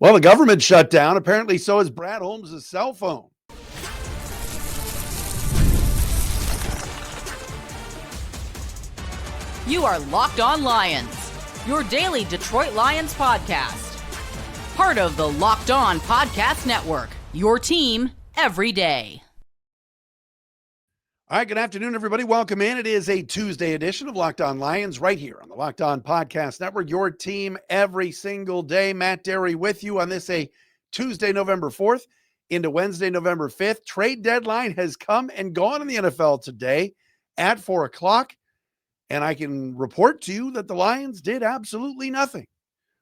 Well, the government shut down. Apparently, so is Brad Holmes' cell phone. You are Locked On Lions, your daily Detroit Lions podcast. Part of the Locked On Podcast Network, your team every day. All right, good afternoon, everybody. Welcome in. It is a Tuesday edition of Locked On Lions right here on the Locked On Podcast Network, your team every single day. Matt Dery with you on this Tuesday, November 4th into Wednesday, November 5th. Trade deadline has come and gone in the NFL today at 4 o'clock. And I can report to you that the Lions did absolutely nothing.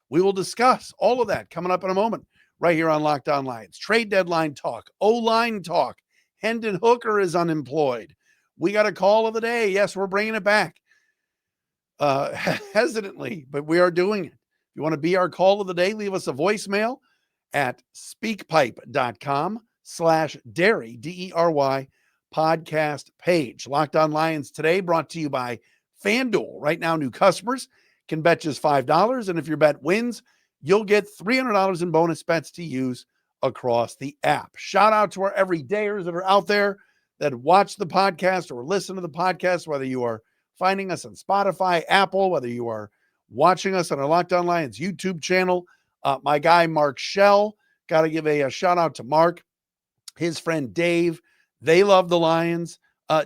We will discuss all of that coming up in a moment right here on Locked On Lions. Trade deadline talk, O-line talk. Hendon Hooker is unemployed. We got a call of the day. Yes, we're bringing it back. Hesitantly, but we are doing it. If you want to be our call of the day, leave us a voicemail at speakpipe.com/Dery, D-E-R-Y, podcast page. Locked On Lions today brought to you by FanDuel. Right now, new customers can bet just $5, and if your bet wins, you'll get $300 in bonus bets to use across the app. Shout out to our everydayers that are out there that watch the podcast or listen to the podcast, whether you are finding us on Spotify, Apple, whether you are watching us on our Locked On Lions YouTube channel. My guy, Mark Shell, got to give a shout out to Mark, his friend Dave. They love the Lions.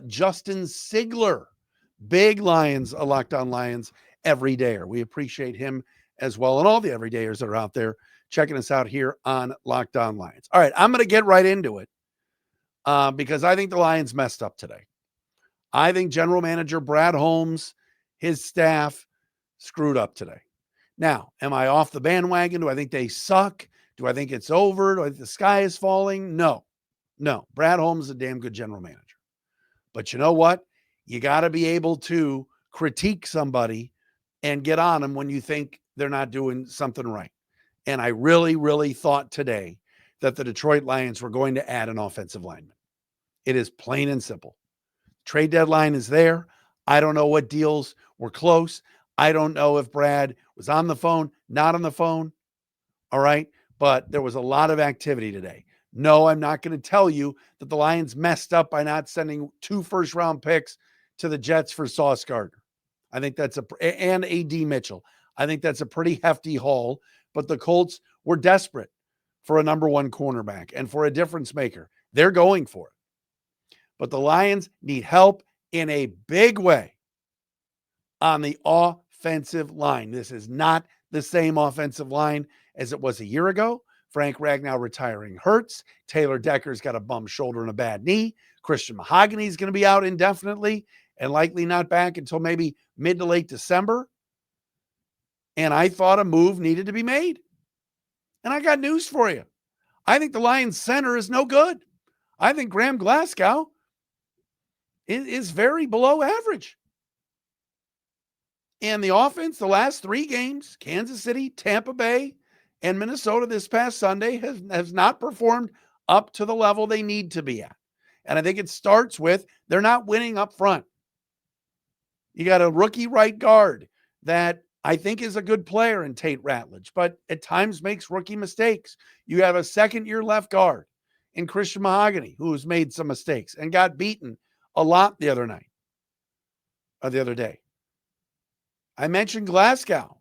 Justin Sigler, big Lions, Locked On Lions everydayer. We appreciate him as well, and all the everydayers that are out there checking us out here on Locked On Lions. All right, I'm going to get right into it because I think the Lions messed up today. I think general manager Brad Holmes, his staff, screwed up today. Now, am I off the bandwagon? Do I think they suck? Do I think it's over? Do I think the sky is falling? No. Brad Holmes is a damn good general manager. But you know what? You got to be able to critique somebody and get on them when you think they're not doing something right. And I really, really thought today that the Detroit Lions were going to add an offensive lineman. It is plain and simple. Trade deadline is there. I don't know what deals were close. I don't know if Brad was on the phone, not on the phone. All right. But there was a lot of activity today. No, I'm not going to tell you that the Lions messed up by not sending 2 first-round picks to the Jets for Sauce Gardner. I think that's and A.D. Mitchell. I think that's a pretty hefty haul, but the Colts were desperate for a number 1 cornerback and for a difference maker. They're going for it. But the Lions need help in a big way on the offensive line. This is not the same offensive line as it was a year ago. Frank Ragnow retiring hurts. Taylor Decker's got a bum shoulder and a bad knee. Christian Mahogany is going to be out indefinitely and likely not back until maybe mid to late December. And I thought a move needed to be made. And I got news for you. I think the Lions center is no good. I think Graham Glasgow is very below average. And the offense, the last 3 games, Kansas City, Tampa Bay, and Minnesota this past Sunday has not performed up to the level they need to be at. And I think it starts with they're not winning up front. You got a rookie right guard that I think is a good player in Tate Ratledge, but at times makes rookie mistakes. You have a second-year left guard in Christian Mahogany, who has made some mistakes and got beaten a lot the other day. I mentioned Glasgow.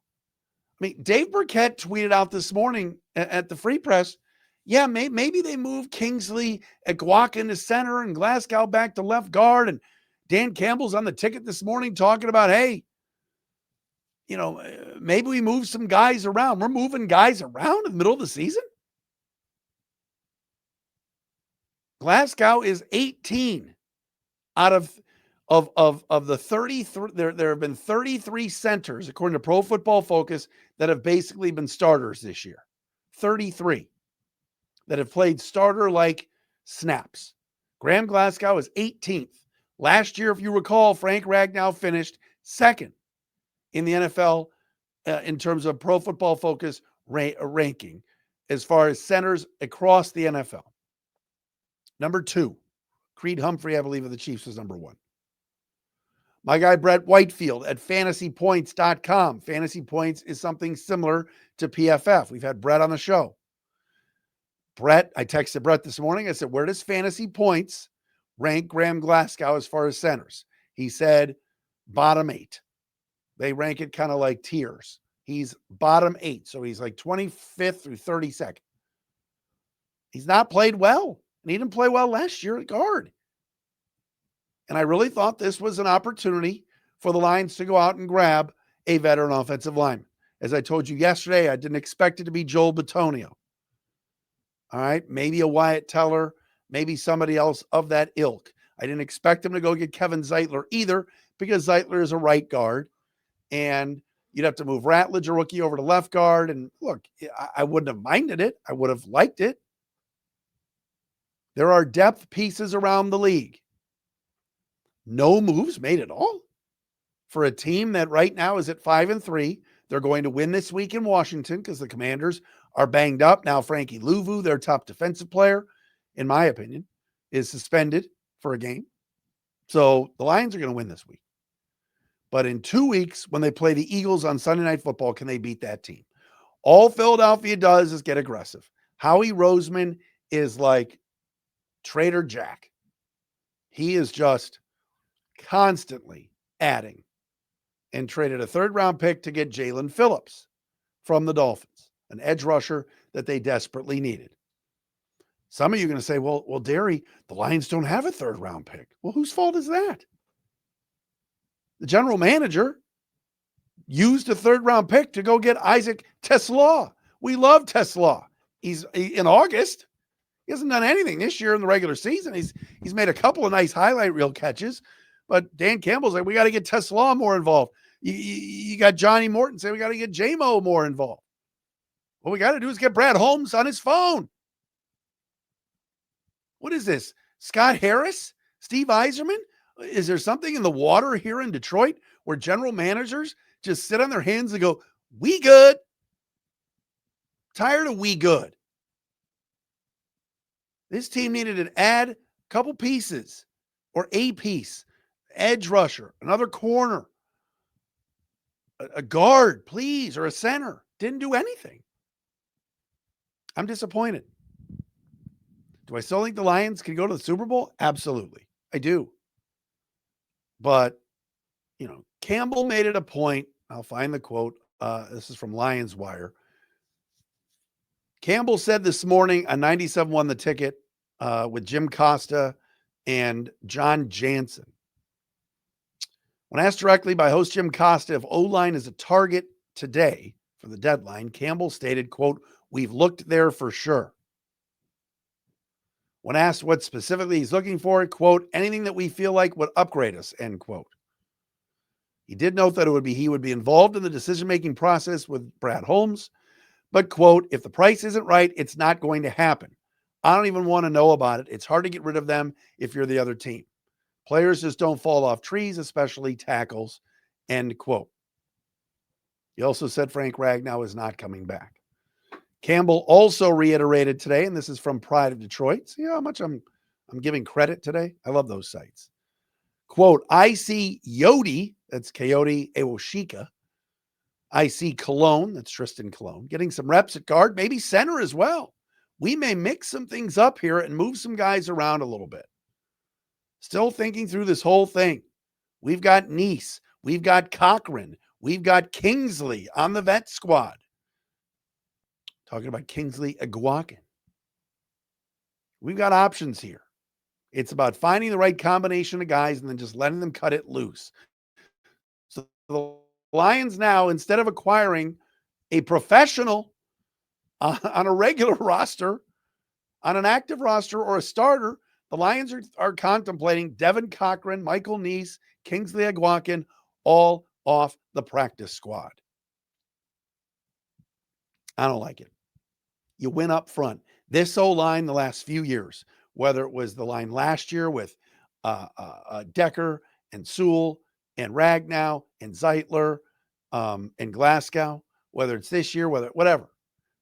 I mean, Dave Burkett tweeted out this morning at the Free Press, yeah, maybe they move Kingsley Eguaka to center and Glasgow back to left guard. And Dan Campbell's on the ticket this morning talking about, hey, maybe we move some guys around. We're moving guys around in the middle of the season. Glasgow is 18 out of the 33. There have been 33 centers, according to Pro Football Focus, that have basically been starters this year. 33 that have played starter-like snaps. Graham Glasgow is 18th. Last year, if you recall, Frank Ragnow finished second in the NFL in terms of Pro Football Focus ranking as far as centers across the NFL. Number 2, Creed Humphrey, I believe, of the Chiefs was number 1. My guy, Brett Whitefield at fantasypoints.com. Fantasy Points is something similar to PFF. We've had Brett on the show. I texted Brett this morning. I said, where does fantasy points rank Graham Glasgow as far as centers? He said, bottom 8. They rank it kind of like tiers. He's bottom 8. So he's like 25th through 32nd. He's not played well. And he didn't play well last year at guard. And I really thought this was an opportunity for the Lions to go out and grab a veteran offensive lineman. As I told you yesterday, I didn't expect it to be Joel Bitonio. All right, maybe a Wyatt Teller, maybe somebody else of that ilk. I didn't expect him to go get Kevin Zeitler either, because Zeitler is a right guard, and you'd have to move Ratledge, a rookie, over to left guard. And look, I wouldn't have minded it. I would have liked it. There are depth pieces around the league. No moves made at all for a team that right now is at 5-3. They're going to win this week in Washington because the Commanders are banged up. Now, Frankie Louvu, their top defensive player, in my opinion, is suspended for a game. So the Lions are going to win this week. But in 2 weeks, when they play the Eagles on Sunday Night Football, can they beat that team? All Philadelphia does is get aggressive. Howie Roseman is like Trader Jack. He is just constantly adding, and traded a 3rd-round pick to get Jalen Phillips from the Dolphins, an edge rusher that they desperately needed. Some of you are going to say, well, Dery, the Lions don't have a 3rd-round pick. Well, whose fault is that? The general manager used a 3rd-round pick to go get Isaac TeSlaa. We love TeSlaa. He's in August. He hasn't done anything this year in the regular season. He's made a couple of nice highlight reel catches, but Dan Campbell's like, we got to get TeSlaa more involved. You got Johnny Morton saying we got to get J-Mo more involved. What we got to do is get Brad Holmes on his phone. What is this? Scott Harris? Steve Yzerman? Is there something in the water here in Detroit where general managers just sit on their hands and go, we good? Tired of we good. This team needed to add a couple pieces or a piece, edge rusher, another corner, a guard, please, or a center. Didn't do anything. I'm disappointed. Do I still think the Lions can go to the Super Bowl? Absolutely. I do. But, Campbell made it a point. I'll find the quote. This is from Lions Wire. Campbell said this morning on 97.1 The Ticket with Jim Costa and John Jansen. When asked directly by host Jim Costa if O-line is a target today for the deadline, Campbell stated, quote, we've looked there for sure. When asked what specifically he's looking for, quote, anything that we feel like would upgrade us, end quote. He did note that he would be involved in the decision-making process with Brad Holmes, but, quote, if the price isn't right, it's not going to happen. I don't even want to know about it. It's hard to get rid of them if you're the other team. Players just don't fall off trees, especially tackles, end quote. He also said Frank Ragnow is not coming back. Campbell also reiterated today, and this is from Pride of Detroit. See how much I'm giving credit today? I love those sites. Quote, I see Yodi, that's Coyote Ewoshika. I see Cologne, that's Tristan Cologne, getting some reps at guard, maybe center as well. We may mix some things up here and move some guys around a little bit. Still thinking through this whole thing. We've got Nice. We've got Cochran. We've got Kingsley on the vet squad. Talking about Kingsley Agwakin. We've got options here. It's about finding the right combination of guys and then just letting them cut it loose. So the Lions now, instead of acquiring a professional on a regular roster, on an active roster or a starter, the Lions are contemplating Devin Cochran, Michael Nice, Kingsley Agwakin, all off the practice squad. I don't like it. You win up front. This O-line the last few years, whether it was the line last year with Decker and Sewell and Ragnow and Zeitler and Glasgow, whether it's this year, whatever,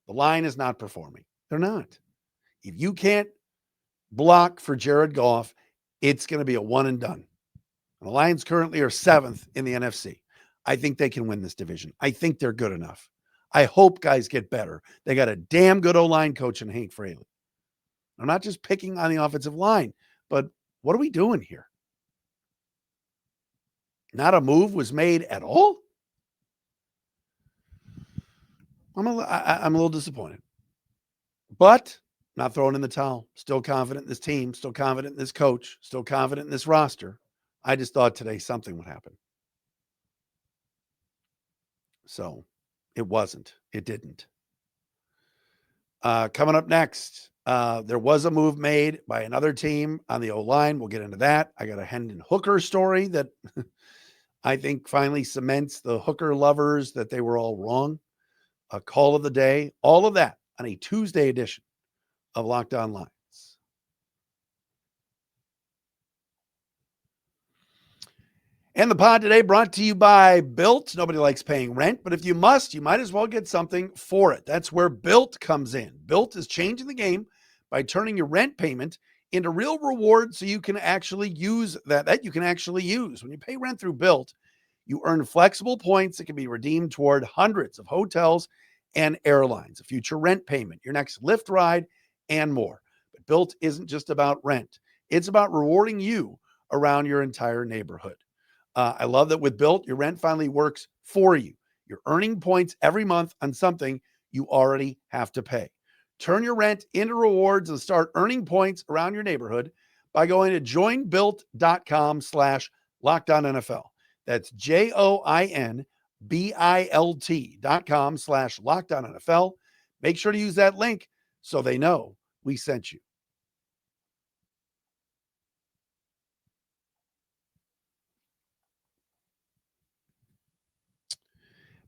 the line is not performing. They're not. If you can't block for Jared Goff, it's going to be a one and done. And the Lions currently are 7th in the NFC. I think they can win this division. I think they're good enough. I hope guys get better. They got a damn good O-line coach in Hank Fraley. I'm not just picking on the offensive line, but what are we doing here? Not a move was made at all? I'm a little disappointed. But not throwing in the towel. Still confident in this team, still confident in this coach, still confident in this roster. I just thought today something would happen. So it wasn't. It didn't. Coming up next, there was a move made by another team on the O-line. We'll get into that. I got a Hendon Hooker story that I think finally cements the Hooker lovers that they were all wrong. A call of the day. All of that on a Tuesday edition of Locked On Lions. And the pod today brought to you by Built. Nobody likes paying rent, but if you must, you might as well get something for it. That's where Built comes in. Built is changing the game by turning your rent payment into real reward so you can actually use that you can actually use. When you pay rent through Built, you earn flexible points that can be redeemed toward hundreds of hotels and airlines, a future rent payment, your next Lyft ride, and more. But Built isn't just about rent. It's about rewarding you around your entire neighborhood. I love that with Built, your rent finally works for you. You're earning points every month on something you already have to pay. Turn your rent into rewards and start earning points around your neighborhood by going to joinbuilt.com/LockedOnNFL. That's JOINBILT.com/LockedOnNFL. Make sure to use that link so they know we sent you.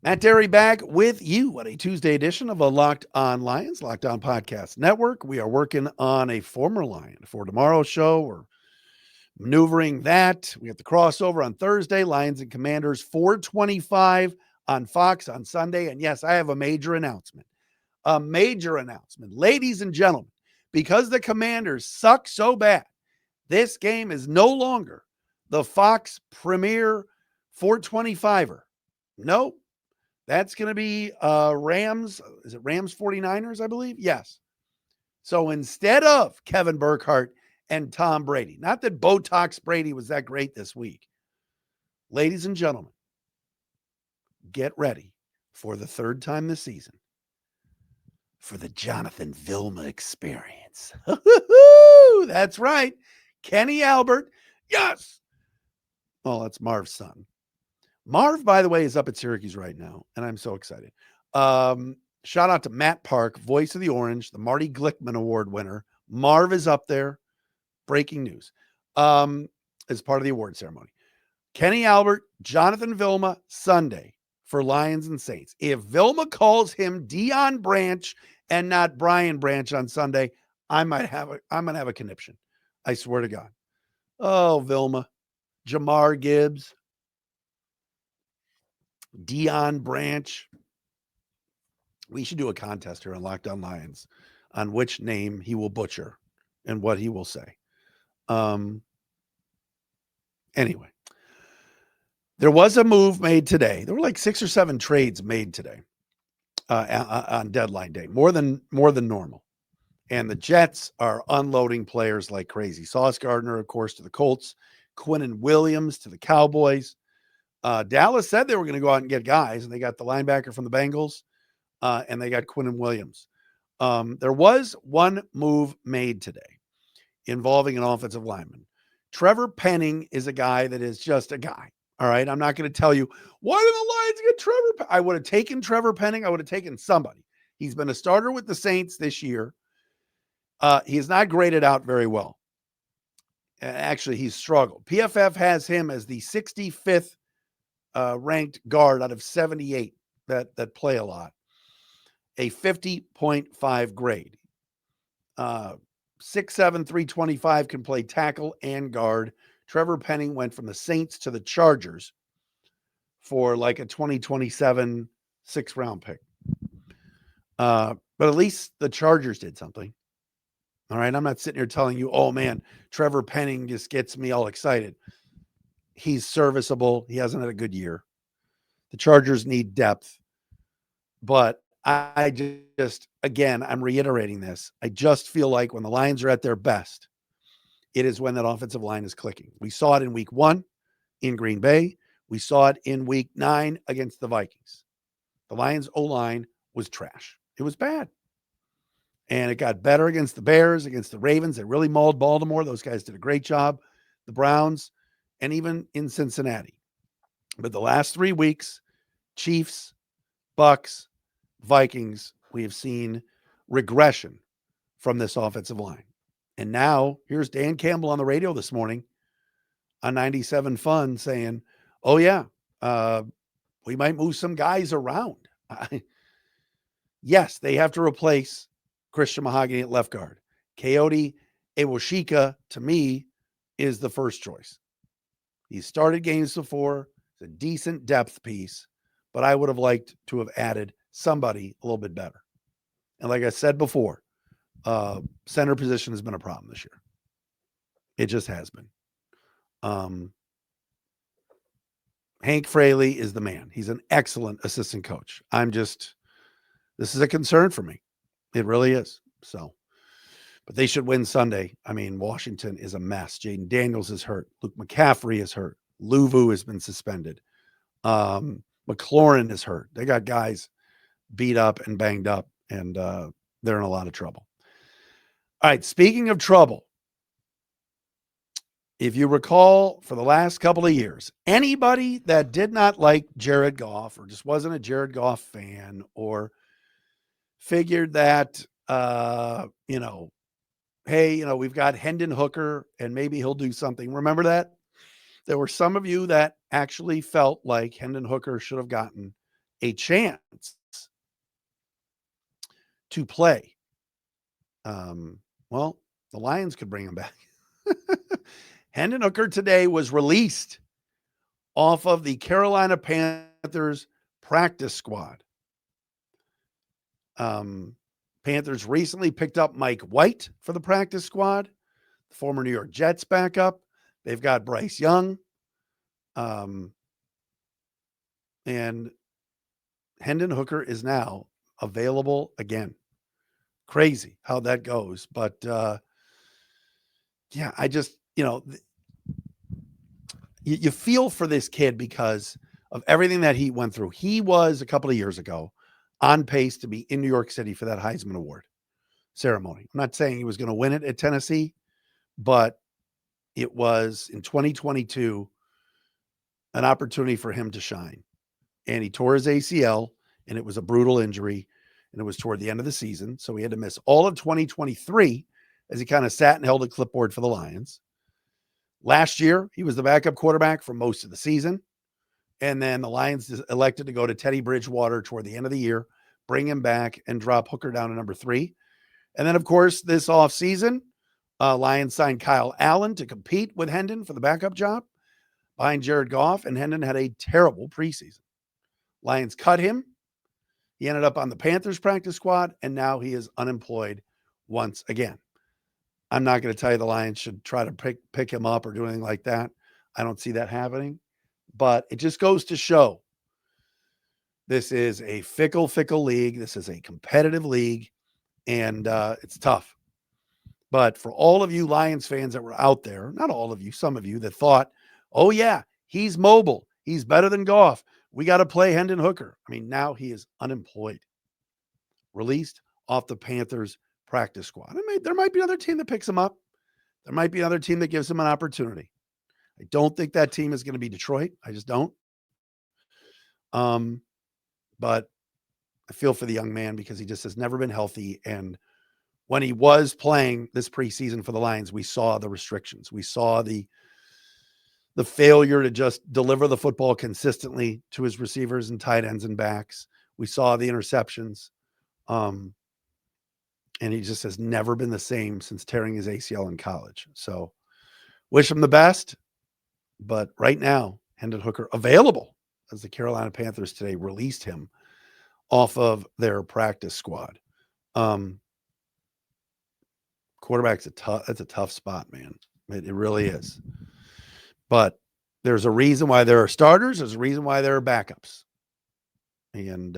Matt Dery back with you on a Tuesday edition of a Locked On Lions, Locked On Podcast Network. We are working on a former Lion for tomorrow's show. We're maneuvering that. We have the crossover on Thursday, Lions and Commanders, 4:25 on Fox on Sunday. And yes, I have a major announcement. A major announcement. Ladies and gentlemen, because the Commanders suck so bad, this game is no longer the Fox premier 425er. Nope. That's going to be Rams. Is it Rams 49ers, I believe? Yes. So instead of Kevin Burkhardt and Tom Brady, not that Botox Brady was that great this week, ladies and gentlemen, get ready for the third time this season for the Jonathan Vilma experience. That's right. Kenny Albert. Yes. Oh, that's Marv's son. Marv, by the way, is up at Syracuse right now, and I'm so excited. Shout out to Matt Park, voice of the Orange, the Marty Glickman Award winner. Marv is up there. Breaking news. As part of the award ceremony. Kenny Albert, Jonathan Vilma, Sunday for Lions and Saints. If Vilma calls him Dion Branch and not Brian Branch on Sunday, I'm gonna have a conniption. I swear to God. Oh, Vilma. Jamar Gibbs. Dion Branch. We should do a contest here on Locked On Lions on which name he will butcher and what he will say. Anyway, there was a move made today. There were like 6 or 7 trades made today on deadline day, more than normal. And the Jets are unloading players like crazy. Sauce Gardner, of course, to the Colts. Quinnen Williams to the Cowboys. Dallas said they were going to go out and get guys, and they got the linebacker from the Bengals, and they got Quinnen Williams. There was one move made today involving an offensive lineman. Trevor Penning is a guy that is just a guy. All right. I'm not going to tell you, why did the Lions get Trevor? I would have taken Trevor Penning. I would have taken somebody. He's been a starter with the Saints this year. He's not graded out very well. Actually, he's struggled. PFF has him as the 65th ranked guard out of 78 that play a lot. A 50.5 grade. 6'7", 325, can play tackle and guard. Trevor Penning went from the Saints to the Chargers for like a 2027 6th-round pick. But at least the Chargers did something. All right. I'm not sitting here telling you, oh man, Trevor Penning just gets me all excited. He's serviceable. He hasn't had a good year. The Chargers need depth, but I just, again, I'm reiterating this. I just feel like when the Lions are at their best, it is when that offensive line is clicking. We saw it in week 1 in Green Bay. We saw it in week 9 against the Vikings. The Lions O-line was trash. It was bad. And it got better against the Bears, against the Ravens. They really mauled Baltimore. Those guys did a great job. The Browns, and even in Cincinnati. But the last 3 weeks, Chiefs, Bucks, Vikings, we have seen regression from this offensive line. And now here's Dan Campbell on the radio this morning on 97 Fun saying, oh, yeah, we might move some guys around. Yes, they have to replace Christian Mahogany at left guard. Coyote Iwoshika, to me, is the first choice. He's started games before. It's a decent depth piece, but I would have liked to have added somebody a little bit better. And like I said before, center position has been a problem this year. It just has been. Hank Fraley is the man. He's an excellent assistant coach. This is a concern for me. It really is. So, but they should win Sunday. I mean, Washington is a mess. Jaden Daniels is hurt. Luke McCaffrey is hurt. Luvu has been suspended. McLaurin is hurt. They got guys beat up and banged up, and they're in a lot of trouble. All right, speaking of trouble, if you recall, for the last couple of years, anybody that did not like Jared Goff or just wasn't a Jared Goff fan or figured that, hey, we've got Hendon Hooker and maybe he'll do something. Remember that? There were some of you that actually felt like Hendon Hooker should have gotten a chance to play. Well, the Lions could bring him back. Hendon Hooker today was released off of the Carolina Panthers practice squad. Panthers recently picked up Mike White for the practice squad, the former New York Jets backup. They've got Bryce Young. And Hendon Hooker is now available again. Crazy how that goes. But yeah, I just, you feel for this kid because of everything that he went through. He was a couple of years ago on pace to be in New York City for that Heisman Award ceremony. I'm not saying he was going to win it at Tennessee, but it was in 2022 an opportunity for him to shine. And he tore his ACL, and it was a brutal injury, and it was toward the end of the season. So he had to miss all of 2023 as he kind of sat and held a clipboard for the Lions. Last year, he was the backup quarterback for most of the season. And then the Lions elected to go to Teddy Bridgewater toward the end of the year, bring him back, and drop Hooker down to number 3. And then, of course, this offseason, Lions signed Kyle Allen to compete with Hendon for the backup job behind Jared Goff, and Hendon had a terrible preseason. Lions cut him. He ended up on the Panthers practice squad, and now he is unemployed once again. I'm not going to tell you the Lions should try to pick him up or do anything like that. I don't see that happening. But it just goes to show this is a fickle league. This is a competitive league, and it's tough. But for all of you Lions fans that were out there, not all of you, some of you that thought, oh, yeah, he's mobile. He's better than Goff. We got to play Hendon Hooker. I mean, now he is unemployed, released off the Panthers practice squad. There might be another team that picks him up. There might be another team that gives him an opportunity. I don't think that team is going to be Detroit. I just don't. But I feel for the young man because he just has never been healthy. And when he was playing this preseason for the Lions, we saw the restrictions. We saw the failure to just deliver the football consistently to his receivers and tight ends and backs. We saw the interceptions. And he just has never been the same since tearing his ACL in college. So wish him the best. But right now, Hendon Hooker available as the Carolina Panthers today released him off of their practice squad. Quarterback's that's a tough spot, man. It really is. But there's a reason why there are starters. There's a reason why there are backups. And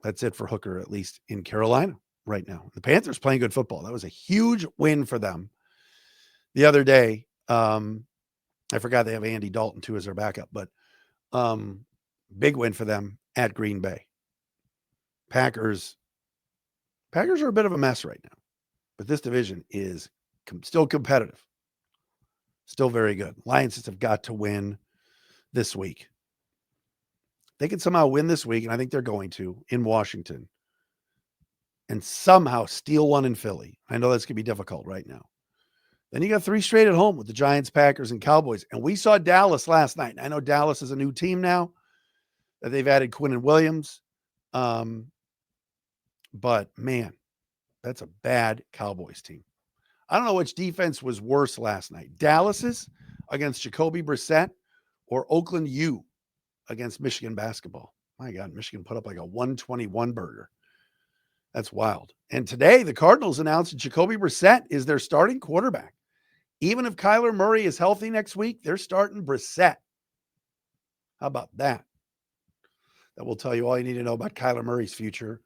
That's it for Hooker, at least in Carolina right now. The Panthers playing good football. That was a huge win for them the other day. I forgot they have Andy Dalton too as their backup, but big win for them at Green Bay. Packers are a bit of a mess right now, but this division is still competitive, still very good. Lions just have got to win this week. They can somehow win this week, and I think they're going to in Washington, and somehow steal one in Philly. I know that's going to be difficult right now. Then you got 3 straight at home with the Giants, Packers, and Cowboys. And we saw Dallas last night. I know Dallas is a new team now that they've added Quinnen Williams. But, man, that's a bad Cowboys team. I don't know which defense was worse last night. Dallas's against Jacoby Brissett or Oakland U against Michigan basketball. My God, Michigan put up like a 121 burger. That's wild. And today, the Cardinals announced that Jacoby Brissett is their starting quarterback. Even if Kyler Murray is healthy next week, they're starting Brissett. How about that? That will tell you all you need to know about Kyler Murray's future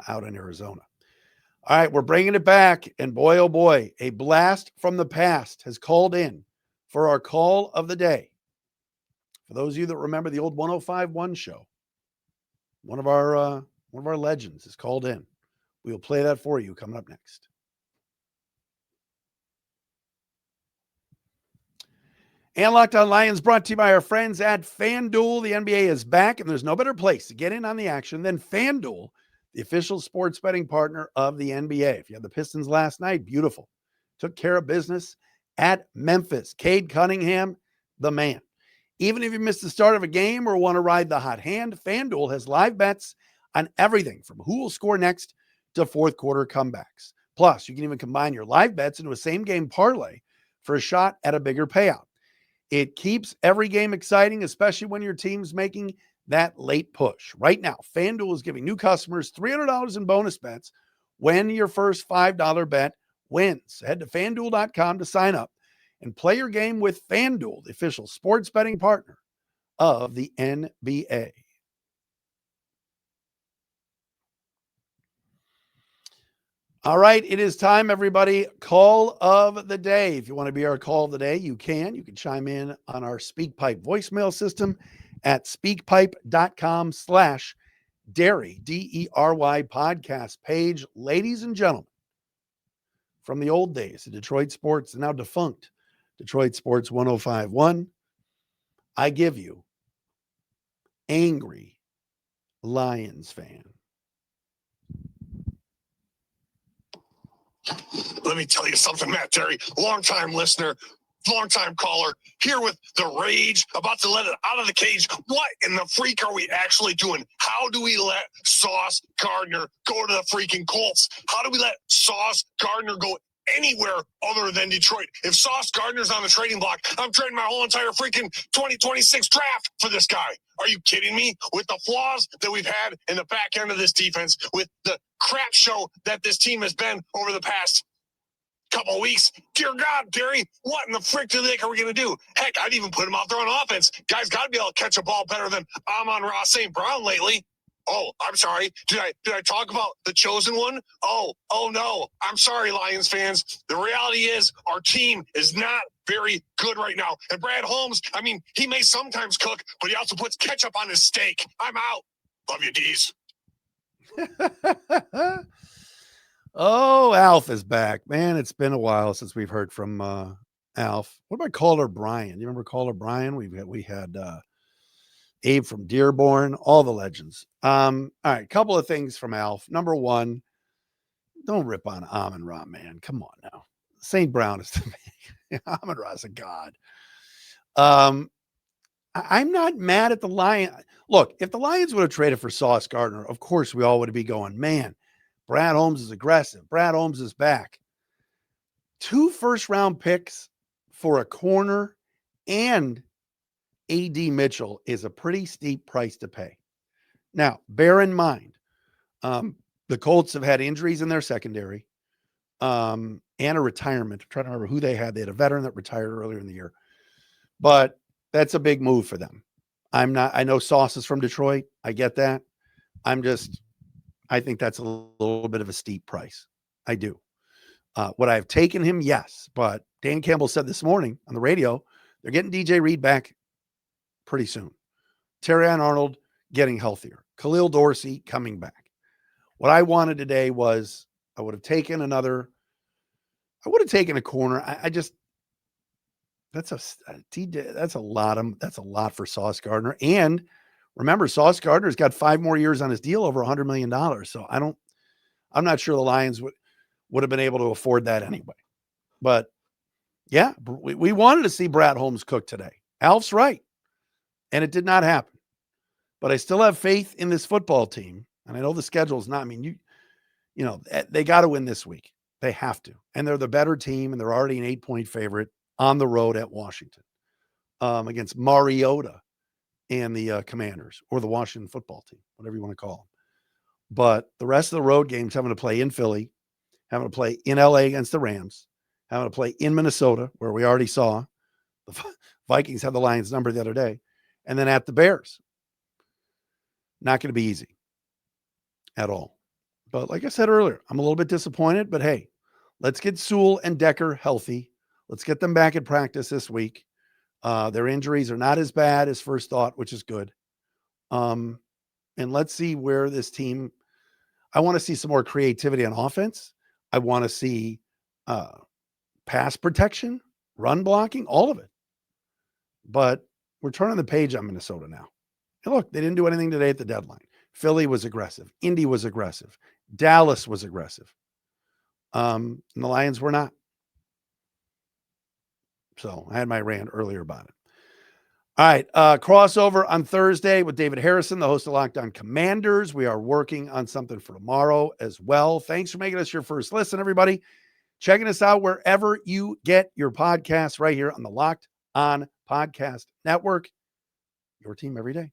out in Arizona. All right, we're bringing it back. And boy, oh boy, a blast from the past has called in for our call of the day. For those of you that remember the old 105.1 show, one of our legends is called in. We will play that for you coming up next. And Locked On Lions brought to you by our friends at FanDuel. The NBA is back, and there's no better place to get in on the action than FanDuel, the official sports betting partner of the NBA. If you had the Pistons last night, beautiful. Took care of business at Memphis. Cade Cunningham, the man. Even if you missed the start of a game or want to ride the hot hand, FanDuel has live bets on everything from who will score next to fourth quarter comebacks. Plus, you can even combine your live bets into a same-game parlay for a shot at a bigger payout. It keeps every game exciting, especially when your team's making that late push. Right now, FanDuel is giving new customers $300 in bonus bets when your first $5 bet wins. Head to FanDuel.com to sign up and play your game with FanDuel, the official sports betting partner of the NBA. All right, it is time, everybody. Call of the day. If you want to be our call of the day, you can. You can chime in on our SpeakPipe voicemail system at speakpipe.com/Dery, Dery podcast page. Ladies and gentlemen, from the old days, the Detroit Sports, now defunct Detroit Sports 105.1, I give you Angry Lions Fan. Let me tell you something, Matt Dery, longtime listener, longtime caller, here with the rage, about to let it out of the cage. What in the freak are we actually doing? How do we let Sauce Gardner go to the freaking Colts? How do we let Sauce Gardner go anywhere other than Detroit? If Sauce Gardner's on the trading block, I'm trading my whole entire freaking 2026 draft for this guy. Are you kidding me? With the flaws that we've had in the back end of this defense, with the crap show that this team has been over the past couple of weeks, dear God, Dery, what in the frick do you think are we going to do? Heck, I'd even put him out there on offense. Guys got to be able to catch a ball better than Amon-Ra St. Brown lately. Oh, I'm sorry. Did I talk about the chosen one? Oh no. I'm sorry, Lions fans. The reality is our team is not very good right now. And Brad Holmes, I mean, he may sometimes cook, but he also puts ketchup on his steak. I'm out. Love you, D's. Oh, Alf is back. Man, it's been a while since we've heard from Alf. What about Caller Brian? You remember Caller Brian? We had Abe from Dearborn, all the legends. All right, couple of things from Alf. Number one, don't rip on Amon-Ra, man. Come on now. St. Brown is the man. Amon-Ra is a god. I'm not mad at the Lions. Look, if the Lions would have traded for Sauce Gardner, of course we all would be going, man, Brad Holmes is aggressive. Brad Holmes is back. 2 first-round picks for a corner and A.D. Mitchell is a pretty steep price to pay. Now, bear in mind, the Colts have had injuries in their secondary and a retirement. I'm trying to remember who they had. They had a veteran that retired earlier in the year. But that's a big move for them. I know Sauce is from Detroit. I get that. I'm just I think that's a little bit of a steep price. I do. Would I have taken him? Yes. But Dan Campbell said this morning on the radio, they're getting DJ Reed back pretty soon. Terrion Arnold getting healthier. Khalil Dorsey coming back. What I wanted today was I would have taken a corner. That's a lot for Sauce Gardner. And remember, Sauce Gardner's got 5 more years on his deal, over $100 million. So I'm not sure the Lions would have been able to afford that anyway. But yeah, we wanted to see Brad Holmes cook today. Alf's right. And it did not happen. But I still have faith in this football team. And I know the schedule is not, I mean, you know, they got to win this week. They have to. And they're the better team, and they're already an 8-point favorite on the road at Washington against Mariota and the Commanders, or the Washington football team, whatever you want to call them. But the rest of the road games, having to play in Philly, having to play in LA against the Rams, having to play in Minnesota, where we already saw the Vikings had the Lions number the other day, and then at the Bears. Not going to be easy at all. But like I said earlier, I'm a little bit disappointed, but hey, let's get Sewell and Decker healthy. Let's get them back at practice this week. Their injuries are not as bad as first thought, which is good. And let's see where this team, I want to see some more creativity on offense. I want to see pass protection, run blocking, all of it. But we're turning the page on Minnesota now. And look, they didn't do anything today at the deadline. Philly was aggressive. Indy was aggressive. Dallas was aggressive. And the Lions were not. So I had my rant earlier about it. All right. Crossover on Thursday with David Harrison, the host of Locked On Commanders. We are working on something for tomorrow as well. Thanks for making us your first listen, everybody. Checking us out wherever you get your podcasts, right here on the Locked On Podcast Network. Your team every day.